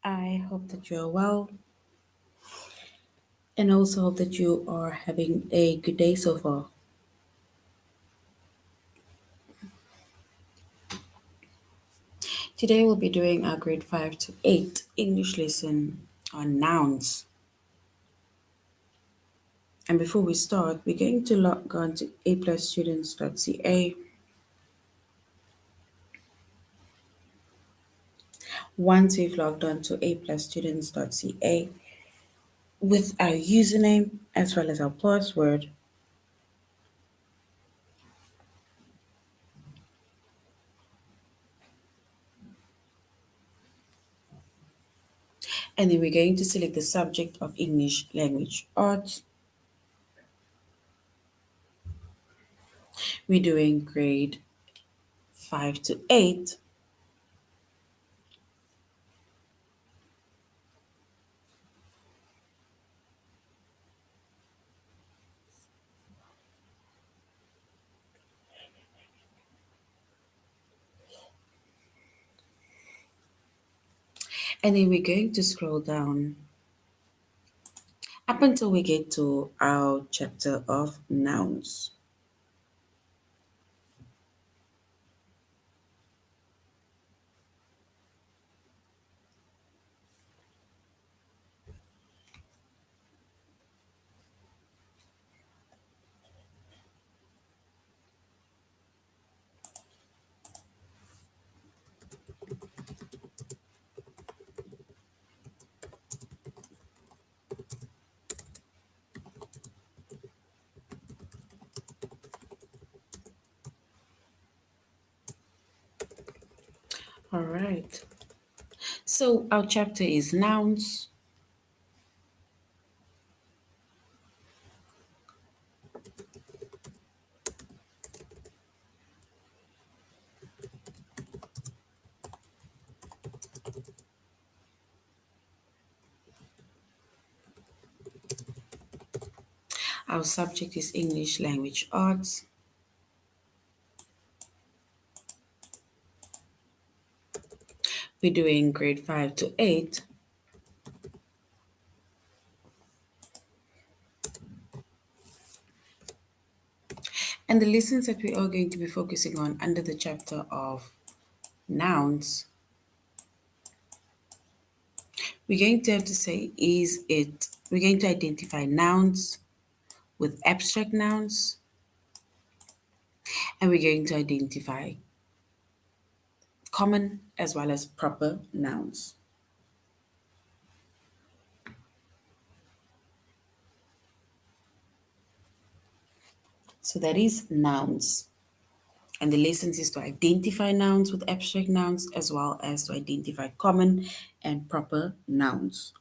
I hope that you're well and also hope that you are having a good day so far. Today we'll be doing our grade 5 to 8 English lesson on nouns. And before we start, we're going to log on to aplusstudents.ca. Once we've logged on to aplusstudents.ca with our username as well as our password, and then we're going to select the subject of English language arts. We're doing grade 5 to 8. And then we're going to scroll down up until we get to our chapter of nouns. All right. So our chapter is nouns. Our subject is English language arts. We're doing grade 5 to 8. And the lessons that we are going to be focusing on under the chapter of nouns, we're going to have to say, we're going to identify nouns with abstract nouns, and we're going to identify common as well as proper nouns. So that is nouns. And the lessons is to identify nouns with abstract nouns as well as to identify common and proper nouns.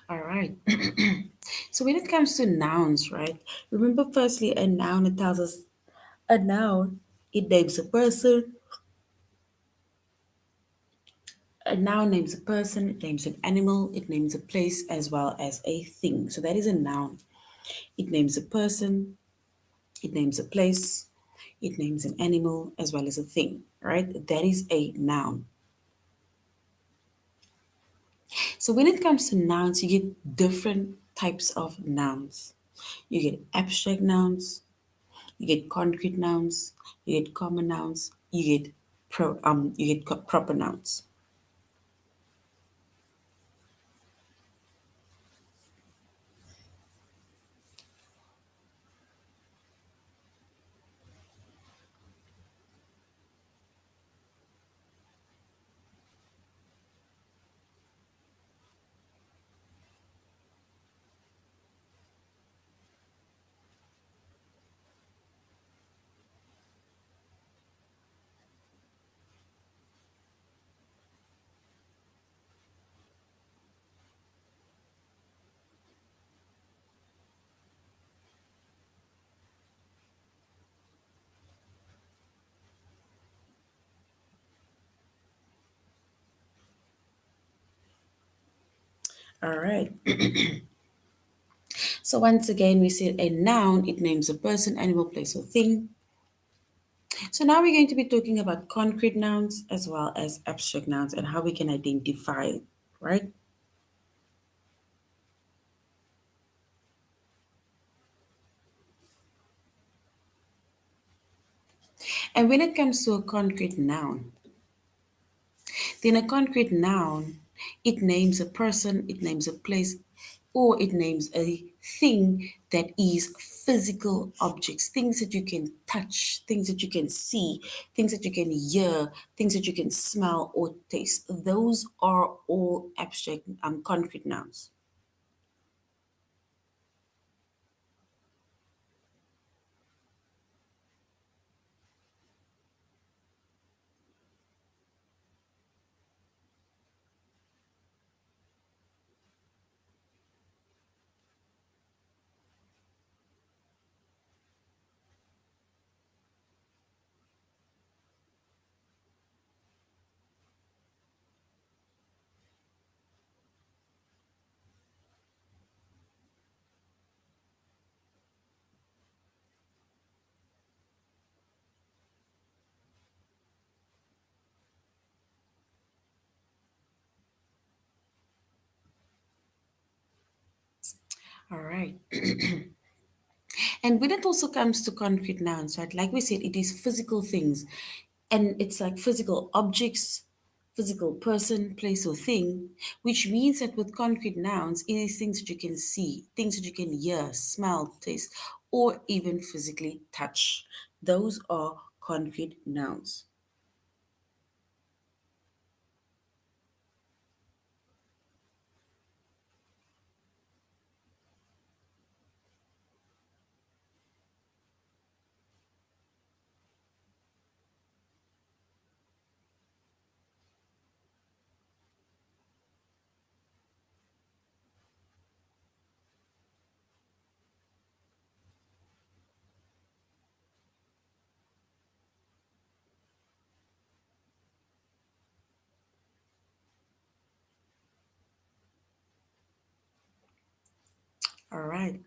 All right. So when it comes to nouns, right? Remember firstly a noun, it tells us a noun, it names a person. A noun names a person, it names an animal, it names a place as well as a thing. So that is a noun. It names a person, it names a place, it names an animal as well as a thing, right? That is a noun. So when it comes to nouns, you get different types of nouns. You get abstract nouns, you get concrete nouns, you get common nouns, you get proper nouns. All right. So once again, we said a noun, it names a person, animal, place, or thing. So now we're going to be talking about concrete nouns as well as abstract nouns and how we can identify it, right? And when it comes to a concrete noun, then a concrete noun, it names a person, it names a place, or it names a thing that is physical objects, things that you can touch, things that you can see, things that you can hear, things that you can smell or taste. Those are all abstract concrete nouns. All right. And when it also comes to concrete nouns, right, like we said, it is physical things. And it's like physical objects, physical person, place, or thing, which means that with concrete nouns, it is things that you can see, things that you can hear, smell, taste, or even physically touch. Those are concrete nouns. All right.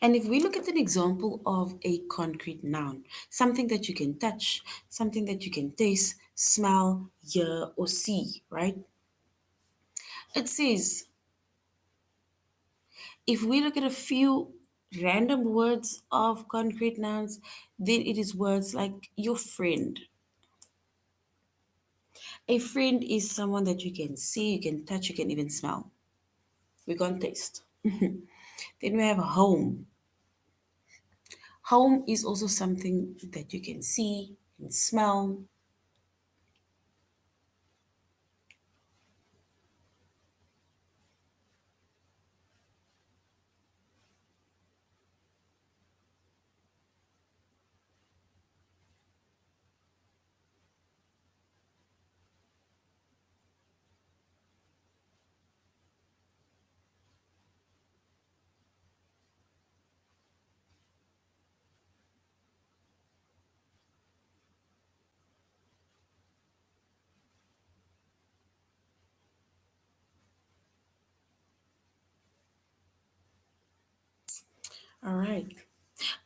And if we look at an example of a concrete noun, something that you can touch, something that you can taste, smell, hear, or see, right? It says, if we look at a few random words of concrete nouns, then it is words like your friend. A friend is someone that you can see, you can touch, you can even smell. We can taste. Then we have a home. Home is also something that you can see, can smell. All right.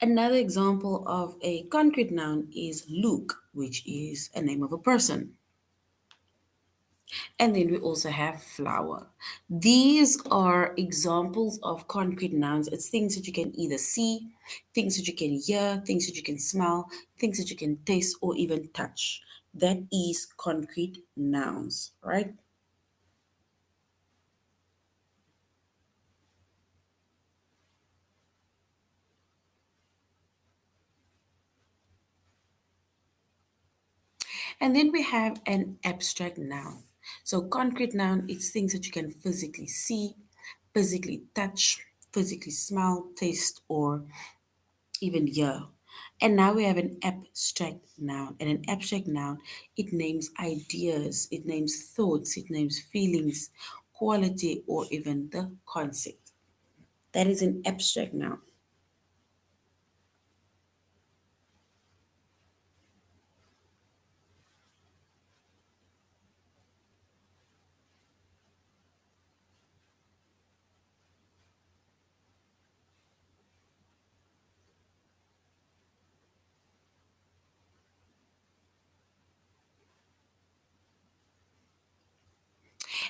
Another example of a concrete noun is Luke, which is a name of a person. And then we also have flower. These are examples of concrete nouns. It's things that you can either see, things that you can hear, things that you can smell, things that you can taste, or even touch. That is concrete nouns, right? And then we have an abstract noun. So, concrete noun, it's things that you can physically see, physically touch, physically smell, taste, or even hear. And now we have an abstract noun. And an abstract noun, it names ideas, it names thoughts, it names feelings, quality, or even the concept. That is an abstract noun.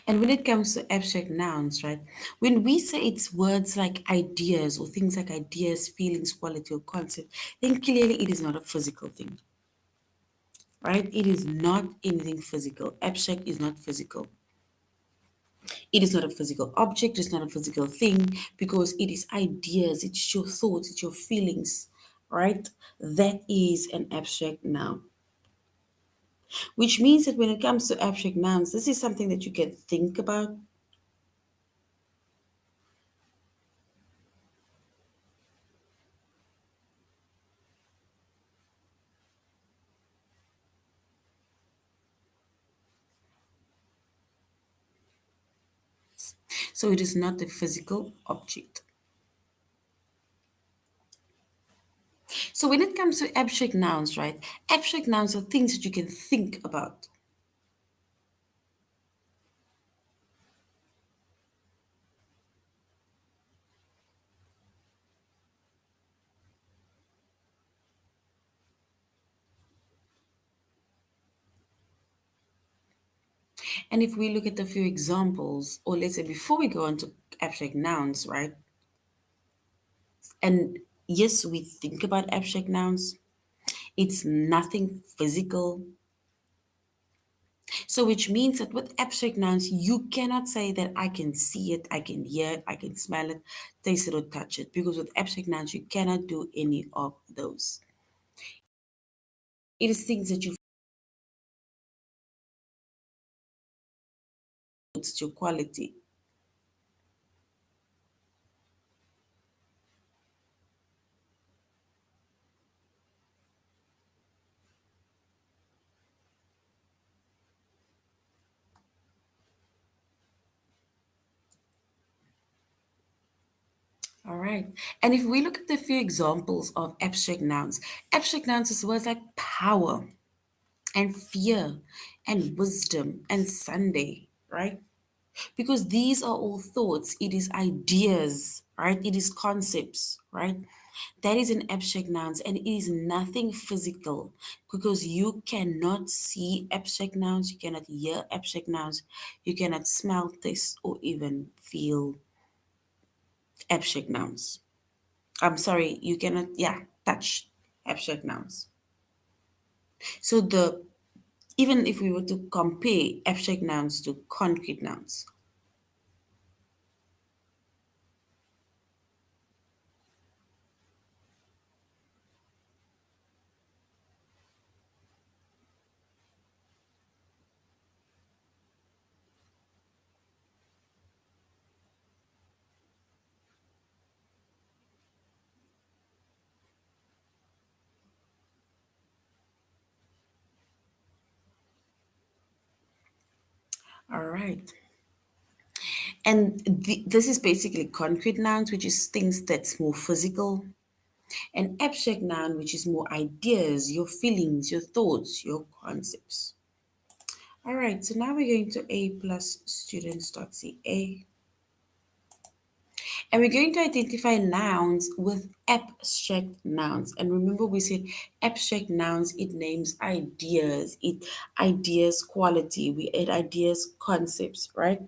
And when it comes to abstract nouns, right, when we say it's words like ideas or things like ideas, feelings, quality, or concept, then clearly it is not a physical thing, right? It is not anything physical. Abstract is not physical. It is not a physical object, it's not a physical thing because it is ideas, it's your thoughts, it's your feelings, right? That is an abstract noun. Which means that when it comes to abstract nouns, this is something that you can think about. So it is not a physical object. So when it comes to abstract nouns, right? Abstract nouns are things that you can think about. And if we look at a few examples, or let's say before we go on to abstract nouns, right? And yes, we think about abstract nouns. It's nothing physical. So, which means that with abstract nouns, you cannot say that I can see it, I can hear it, I can smell it, taste it, or touch it. Because with abstract nouns, you cannot do any of those. It is things that you it's your quality. All right. And if we look at the few examples of abstract nouns is words like power and fear and wisdom and Sunday, right? Because these are all thoughts, it is ideas, right? It is concepts, right? That is an abstract nouns and it is nothing physical because you cannot see abstract nouns, you cannot hear abstract nouns, you cannot smell, taste, or even feel abstract nouns. I'm sorry, you cannot, yeah, touch abstract nouns. So the even if we were to compare abstract nouns to concrete nouns, all right. And this is basically concrete nouns, which is things that's more physical, and abstract noun, which is more ideas, your feelings, your thoughts, your concepts. All right, so now we're going to a plus students.ca and we're going to identify nouns with abstract nouns. And remember, we said abstract nouns, it names ideas, it ideas quality, we add ideas concepts, right?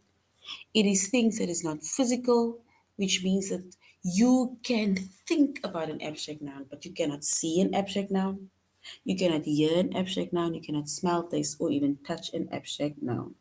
It is things that is not physical, which means that you can think about an abstract noun, but you cannot see an abstract noun. You cannot hear an abstract noun. You cannot smell, taste, or even touch an abstract noun.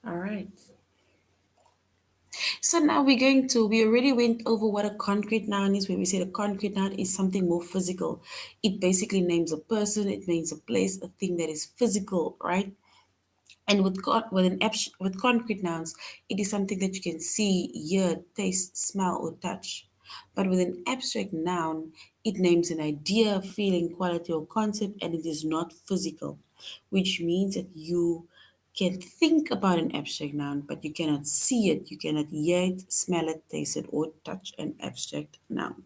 All right. So now we already went over what a concrete noun is, where we said a concrete noun is something more physical. It basically names a person, it names a place, a thing that is physical, right? And with concrete nouns, it is something that you can see, hear, taste, smell, or touch. But with an abstract noun, it names an idea, feeling, quality, or concept, and it is not physical, which means that you can think about an abstract noun, but you cannot see it, you cannot hear it, smell it, taste it, or touch an abstract noun.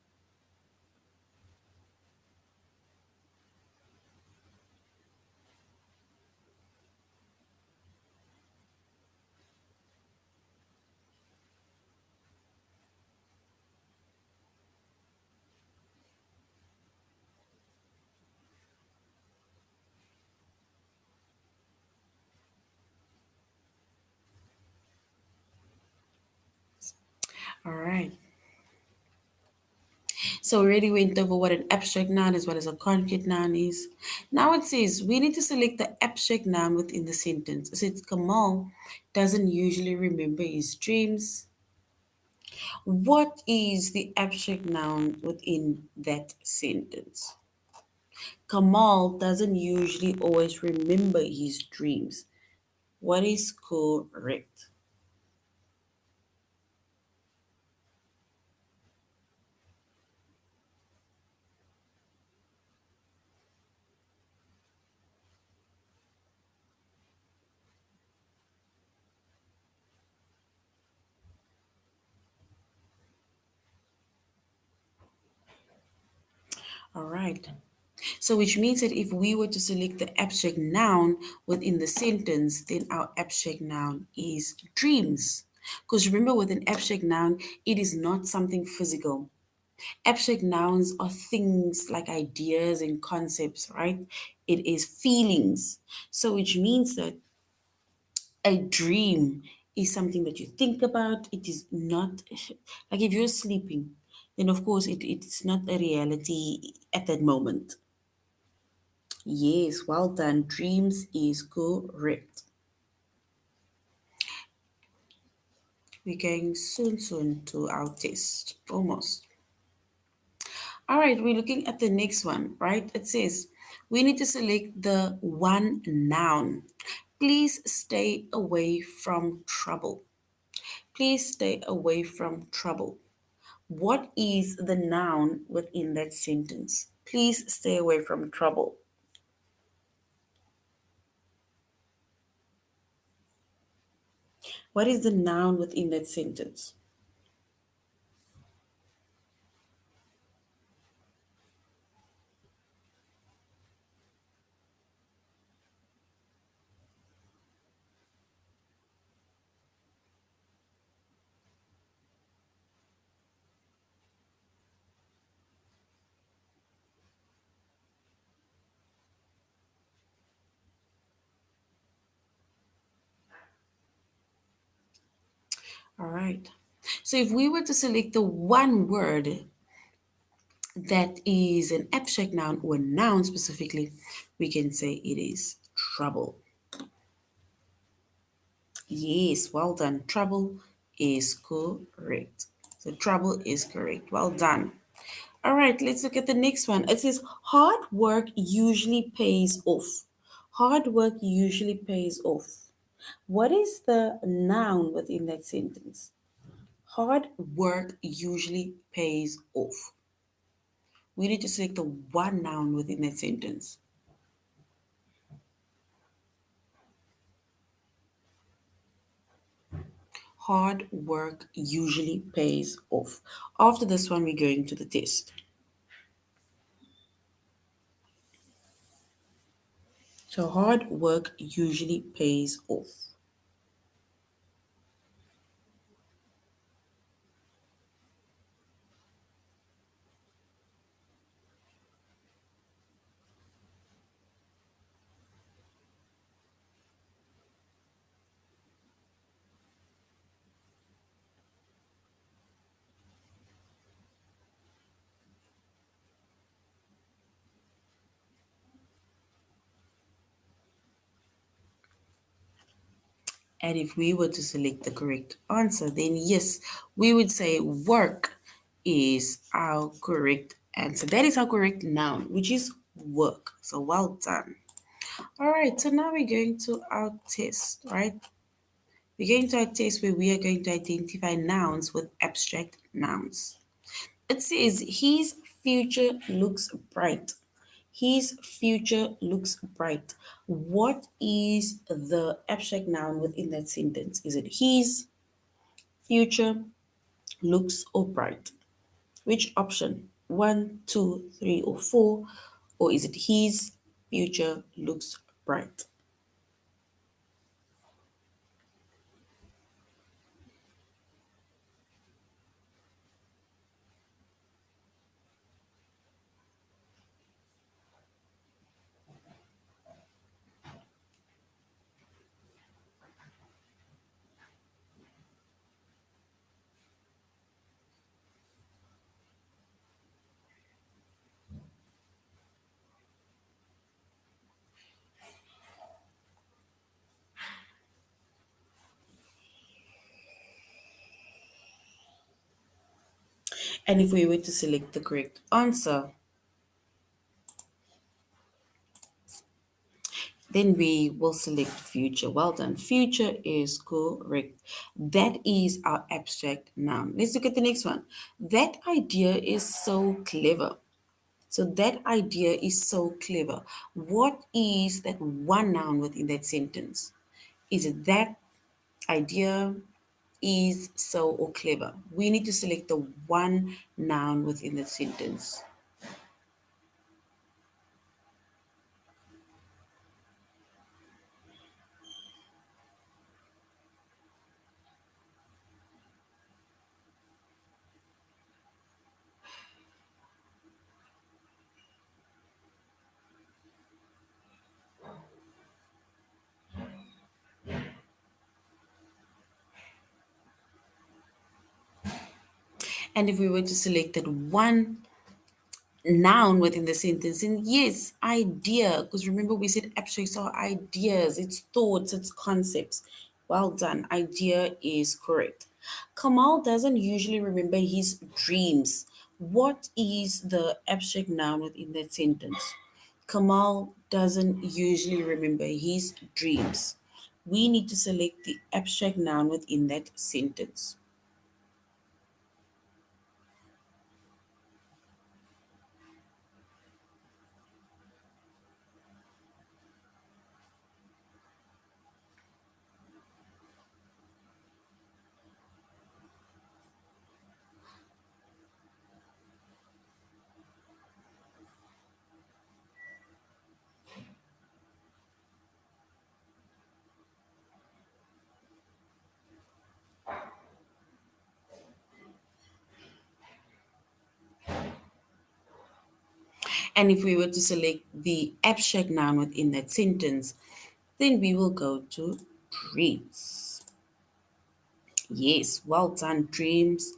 All right. So we already went over what an abstract noun is, what is a concrete noun is. Now it says we need to select the abstract noun within the sentence. It says Kamal doesn't usually remember his dreams. What is the abstract noun within that sentence? Kamal doesn't usually always remember his dreams. What is correct? All right. So, which means that if we were to select the abstract noun within the sentence, then our abstract noun is dreams. Because remember, with an abstract noun, it is not something physical. Abstract nouns are things like ideas and concepts, right? It is feelings. So, which means that a dream is something that you think about. It is not like if you're sleeping, then of course it's not a reality at that moment. Yes, well done. Dreams is correct. We're going soon to our test. Almost. All right, we're looking at the next one, right? It says we need to select the one noun. Please stay away from trouble. Please stay away from trouble. What is the noun within that sentence? Please stay away from trouble. What is the noun within that sentence? All right. So if we were to select the one word that is an abstract noun or noun specifically, we can say it is trouble. Yes, well done. Trouble is correct. So trouble is correct. Well done. All right, let's look at the next one. It says hard work usually pays off. Hard work usually pays off. What is the noun within that sentence? Hard work usually pays off. We need to select the one noun within that sentence. Hard work usually pays off. After this one, we're going to the test. So, hard work usually pays off. And if we were to select the correct answer, then yes, we would say work is our correct answer. That is our correct noun, which is work. So, well done. All right, so now we're going to our test, right? We're going to our test where we are going to identify nouns with abstract nouns. It says, his future looks bright. His future looks bright. What is the abstract noun within that sentence? Is it his future looks or bright? Which option? One, two, three, or four? Or is it his future looks bright? And if we were to select the correct answer, then we will select future. Well done. Future is correct. That is our abstract noun. Let's look at the next one. That idea is so clever. So that idea is so clever. What is that one noun within that sentence? Is it that idea is so or clever? We need to select the one noun within the sentence. And if we were to select that one noun within the sentence, and yes, idea, because remember we said abstracts are ideas, it's thoughts, it's concepts. Well done. Idea is correct. Kamal doesn't usually remember his dreams. What is the abstract noun within that sentence? Kamal doesn't usually remember his dreams. We need to select the abstract noun within that sentence. And if we were to select the abstract noun within that sentence, then we will go to dreams. Yes, well done. Dreams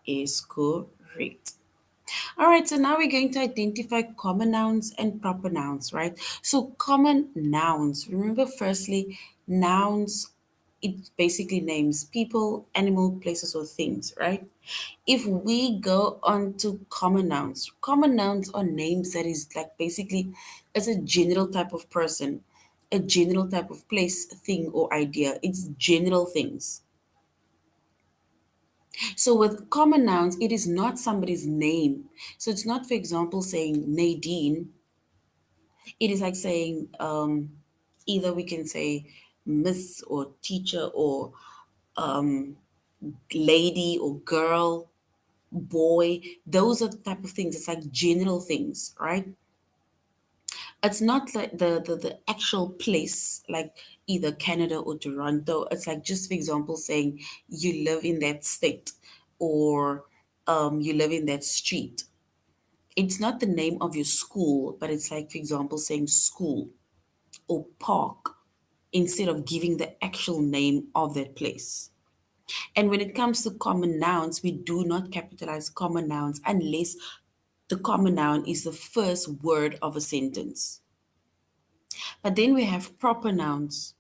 is correct. All right, so now we're going to identify common nouns and proper nouns, right? So, common nouns, remember, firstly, nouns, it basically names people, animal, places, or things, right? If we go on to common nouns are names that is like basically it's a general type of person, a general type of place, thing, or idea. It's general things. So with common nouns, it is not somebody's name. So it's not, for example, saying Nadine. It is like saying either we can say miss or teacher or lady or girl, boy. Those are the type of things. It's like general things, right? It's not like the actual place, like either Canada or Toronto. It's like just for example saying you live in that state or you live in that street. It's not the name of your school, but it's like, for example, saying school or park instead of giving the actual name of that place. And when it comes to common nouns, we do not capitalize common nouns unless the common noun is the first word of a sentence. But then we have proper nouns.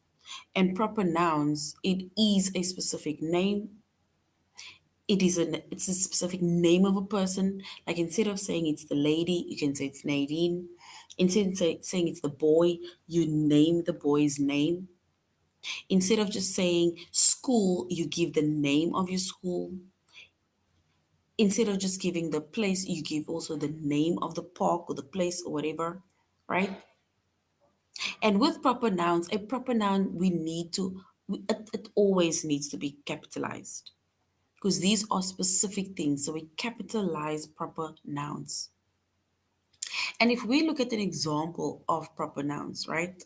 And proper nouns, it is a specific name. It's a specific name of a person. Like instead of saying it's the lady, you can say it's Nadine. Instead of saying it's the boy, you name the boy's name. Instead of just saying school, you give the name of your school. Instead of just giving the place, you give also the name of the park or the place or whatever. right? And with proper nouns, a proper noun we need to it always needs to be capitalized because these are specific things. So we capitalize proper nouns. And if we look at an example of proper nouns, right?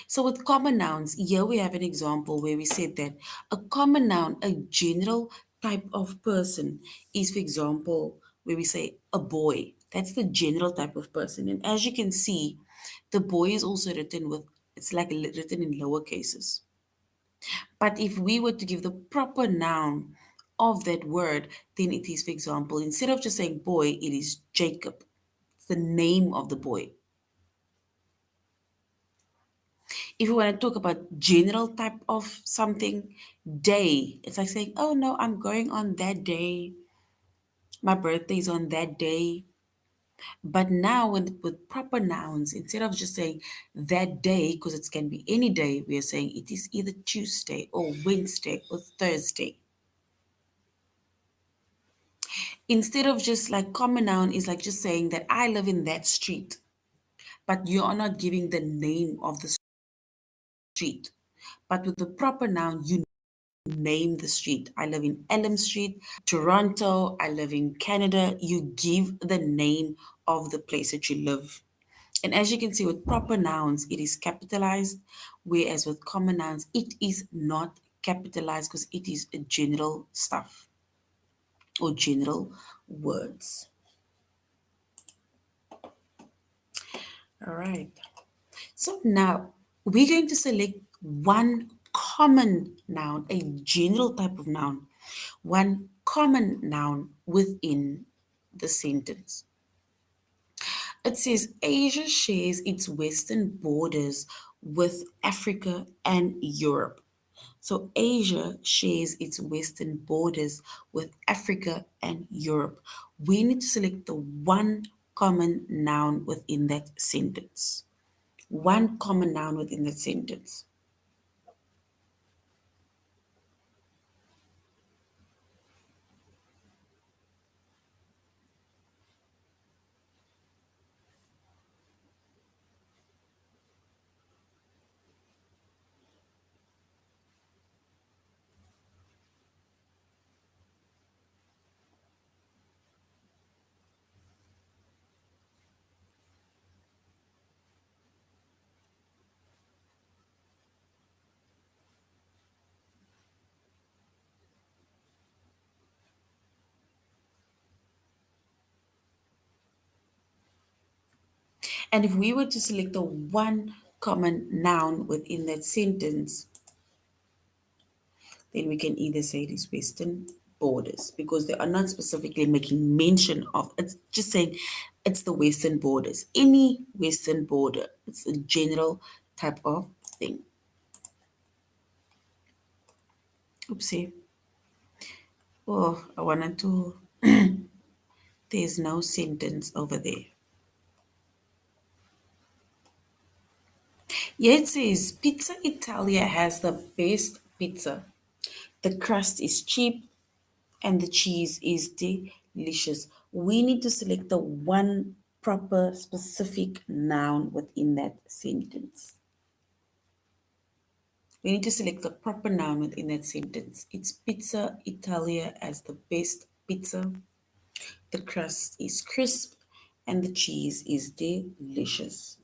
So with common nouns, here we have an example where we said that a common noun, a general type of person, is, for example, where we say a boy. That's the general type of person. And as you can see, the boy is also written with, it's like written in lower cases. But if we were to give the proper noun of that word, then it is, for example, instead of just saying boy, it is Jacob. It's the name of the boy. If we want to talk about general type of something, day, it's like saying, oh no, I'm going on that day. My birthday is on that day. But now with proper nouns, instead of just saying that day, because it can be any day, we are saying it is either Tuesday or Wednesday or Thursday. Instead of just like common noun is like just saying that I live in that street, but you are not giving the name of the street. But with the proper noun, you name the street. I live in Elm Street, Toronto. I live in Canada. You give the name of the place that you live. And as you can see, with proper nouns, it is capitalized, whereas with common nouns, it is not capitalized because it is a general stuff or general words. All right. So now we're going to select one common noun, a general type of noun, one common noun within the sentence. It says Asia shares its western borders with Africa and Europe. So Asia shares its western borders with Africa and Europe. We need to select the one common noun within that sentence. One common noun within that sentence. And if we were to select the one common noun within that sentence, then we can either say it is western borders because they are not specifically making mention of it's just saying it's the western borders. Any western border. It's a general type of thing. Oopsie. Oh, I wanted to there's no sentence over there. Yeah, it says Pizza Italia has the best pizza. The crust is cheap and the cheese is delicious. We need to select the one proper specific noun within that sentence. We need to select the proper noun within that sentence. It's Pizza Italia as the best pizza. The crust is crisp and the cheese is delicious.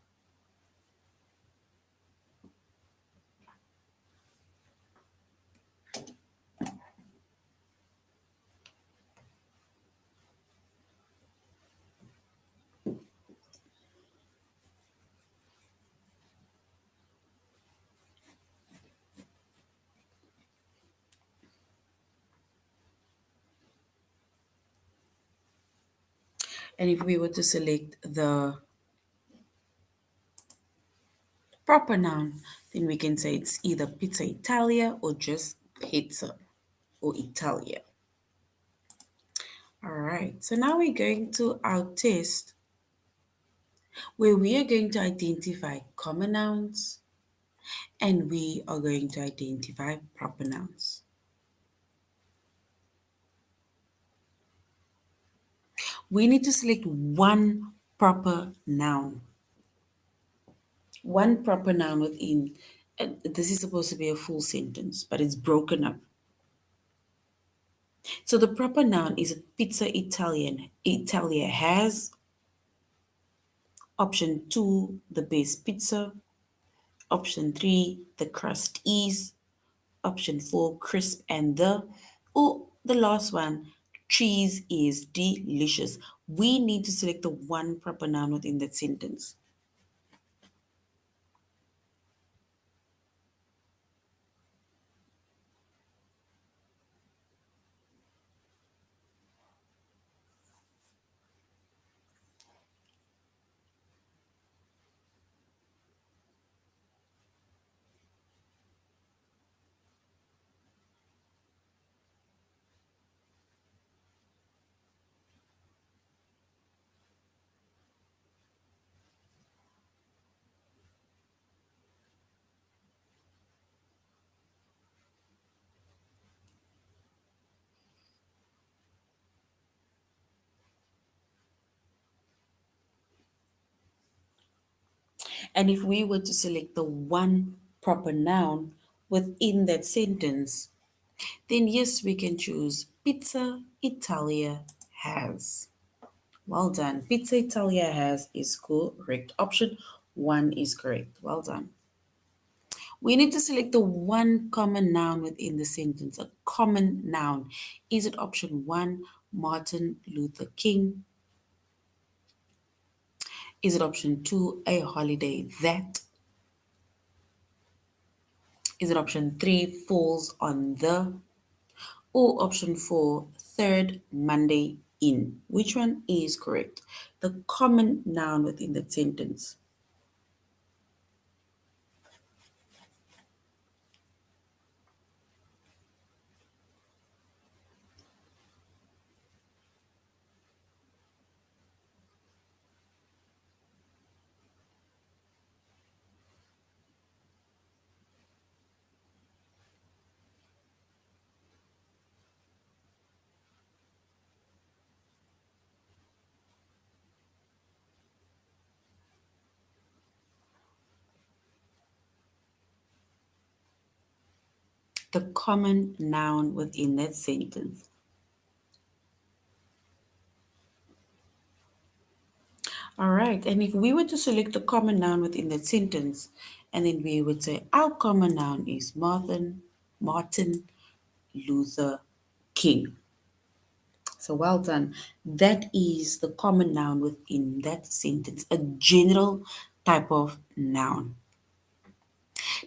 And if we were to select the proper noun, then we can say it's either Pizza Italia or just pizza or Italia. All right, so now we're going to our test where we are going to identify common nouns and we are going to identify proper nouns. We need to select one proper noun. One proper noun within, this is supposed to be a full sentence, but it's broken up. So the proper noun is pizza Italia has. Option 2, the base pizza. Option 3, the crust is. Option 4, crisp and the. Or the last one, cheese is delicious. We need to select the one proper noun within that sentence. And if we were to select the one proper noun within that sentence, then yes, we can choose Pizza Italia has. Well done. Pizza Italia has is correct. Option 1 is correct. Well done. We need to select the one common noun within the sentence. A common noun. Is it option 1, Martin Luther King? Is it option 2, a holiday that? Is it option 3, falls on the? Or option 4, third Monday in? Which one is correct? The common noun within that sentence. The common noun within that sentence. All right, and if we were to select the common noun within that sentence, and then we would say our common noun is Martin Luther King. So well done. That is the common noun within that sentence, a general type of noun.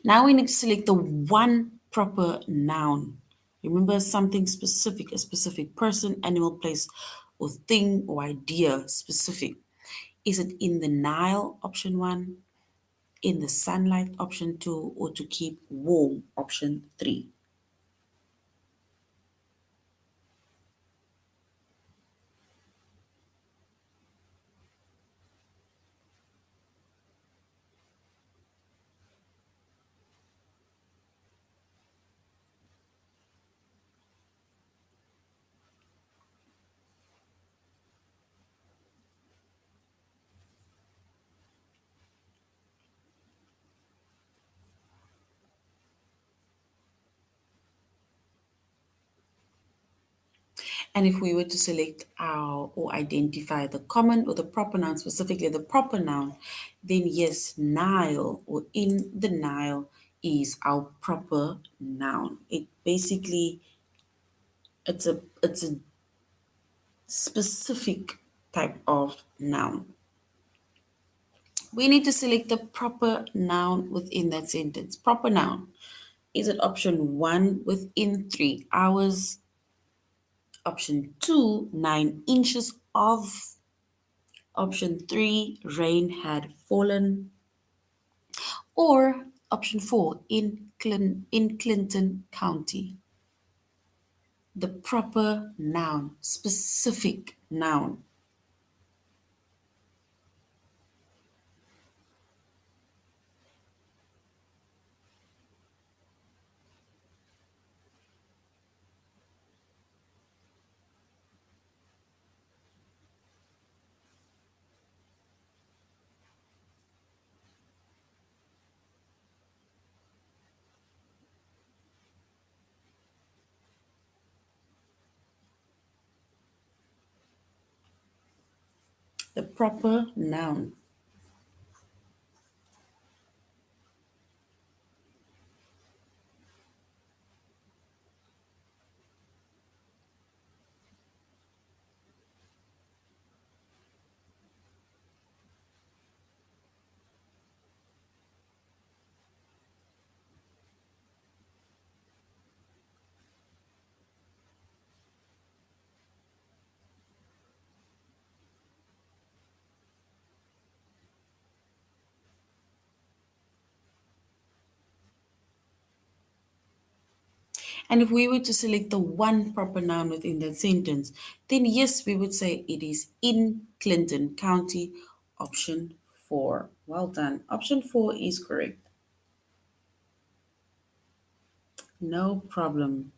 Now we need to select the one proper noun. Remember something specific, a specific person, animal, place, or thing or idea specific. Is it in the Nile, option 1, in the sunlight, option 2, or to keep warm, option 3? And if we were to select our or identify the common or the proper noun, specifically the proper noun, then yes, Nile or in the Nile is our proper noun. It basically it's a specific type of noun. We need to select the proper noun within that sentence. Proper noun. Is it option 1, within 3 hours? Option 2, 9 inches of. Option 3, rain had fallen. Or option 4, in Clinton County. The proper noun, specific noun. The proper noun. And if we were to select the one proper noun within that sentence, then yes, we would say it is in Clinton County, option 4. Well done. Option 4 is correct. No problem.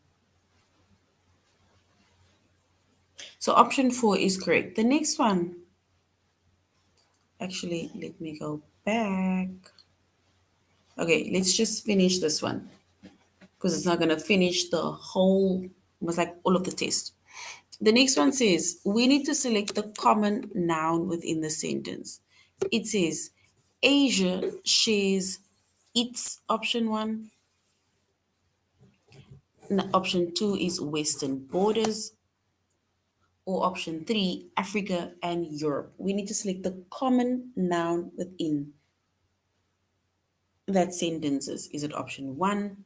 So option 4 is correct. The next one, actually, let me go back. Okay, let's just finish this one because it's not going to finish the whole, almost like all of the test. The next one says, we need to select the common noun within the sentence. It says, Asia shares its option 1. Option 2 is Western borders. Or option 3, Africa and Europe. We need to select the common noun within that sentences. Is it option 1,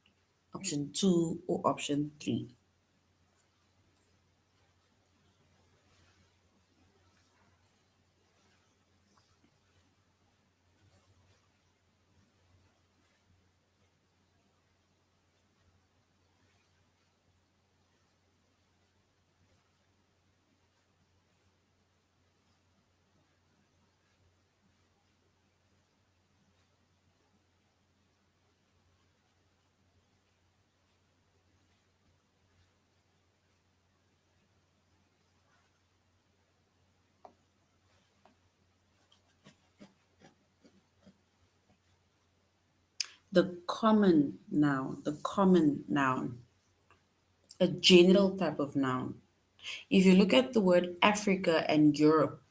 option 2, or option 3? The common noun, a general type of noun. If you look at the word Africa and Europe,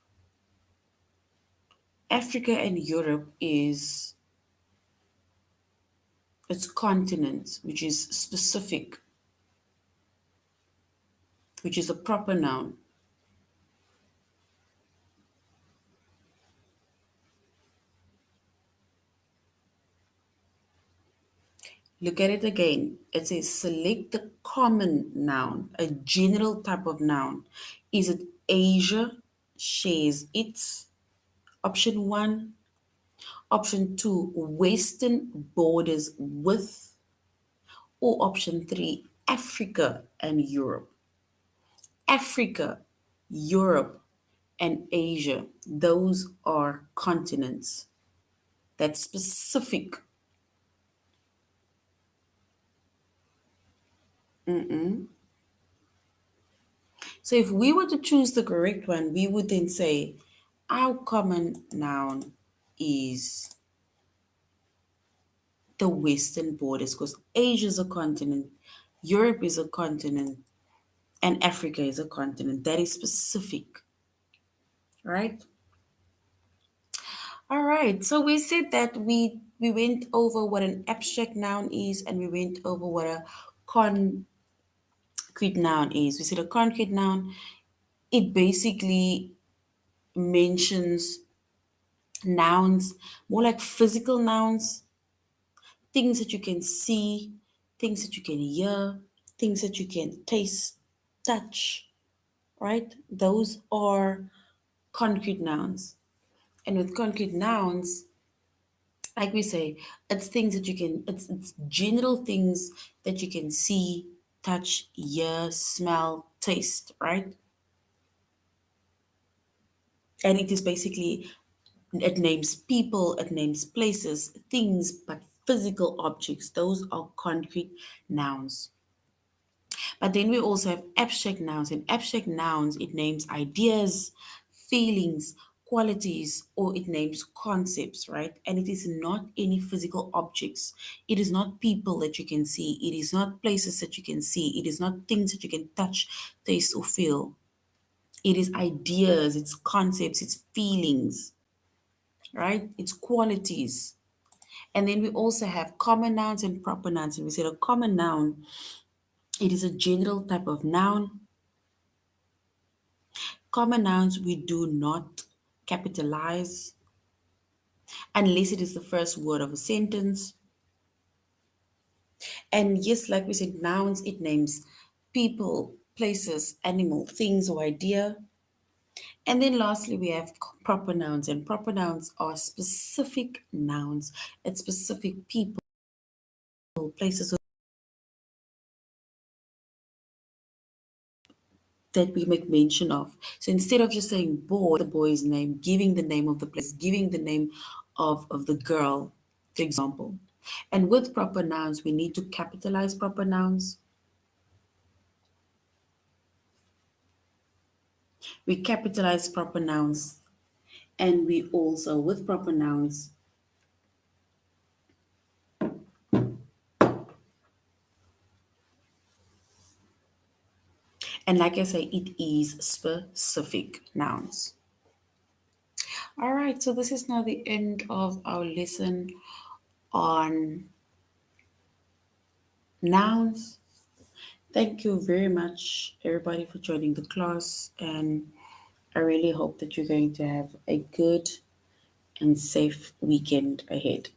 Africa and Europe is its continent, which is specific, which is a proper noun. Look at it again. It says select the common noun, a general type of noun. Is it Asia shares its? Option 1. Option 2, Western borders with. Or option 3, Africa and Europe. Africa, Europe, and Asia, those are continents. That's specific. So if we were to choose the correct one, we would then say our common noun is the western borders because Asia is a continent, Europe is a continent, and Africa is a continent. That is specific, right? All right. So we said that we went over what an abstract noun is and we went over what a concrete noun is. We said a concrete noun, it basically mentions nouns, more like physical nouns, things that you can see, things that you can hear, things that you can taste, touch, right? Those are concrete nouns. And with concrete nouns, like we say, it's things that you can, it's general things that you can see, touch, hear, smell, taste, right? And it is basically, it names people, it names places, things, but physical objects. Those are concrete nouns. But then we also have abstract nouns. In abstract nouns, it names ideas, feelings, qualities, or it names concepts, right? And it is not any physical objects. It is not people that you can see. It is not places that you can see. It is not things that you can touch, taste, or feel. It is ideas, it's concepts, it's feelings, right? It's qualities. And then we also have common nouns and proper nouns. And we said a common noun, it is a general type of noun. Common nouns we do not capitalize unless it is the first word of a sentence. And yes, like we said, nouns, it names people, places, animal, things, or idea. And then lastly, we have proper nouns, and proper nouns are specific nouns at specific people, places that we make mention of. So instead of just saying boy, the boy's name, giving the name of the place, giving the name of the girl, for example. And with proper nouns, we need to capitalize proper nouns. We capitalize proper nouns, and we also, with proper nouns, and like I say, it is specific nouns. All right, so this is now the end of our lesson on nouns. Thank you very much, everybody, for joining the class. And I really hope that you're going to have a good and safe weekend ahead.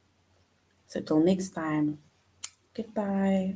So, till next time, goodbye.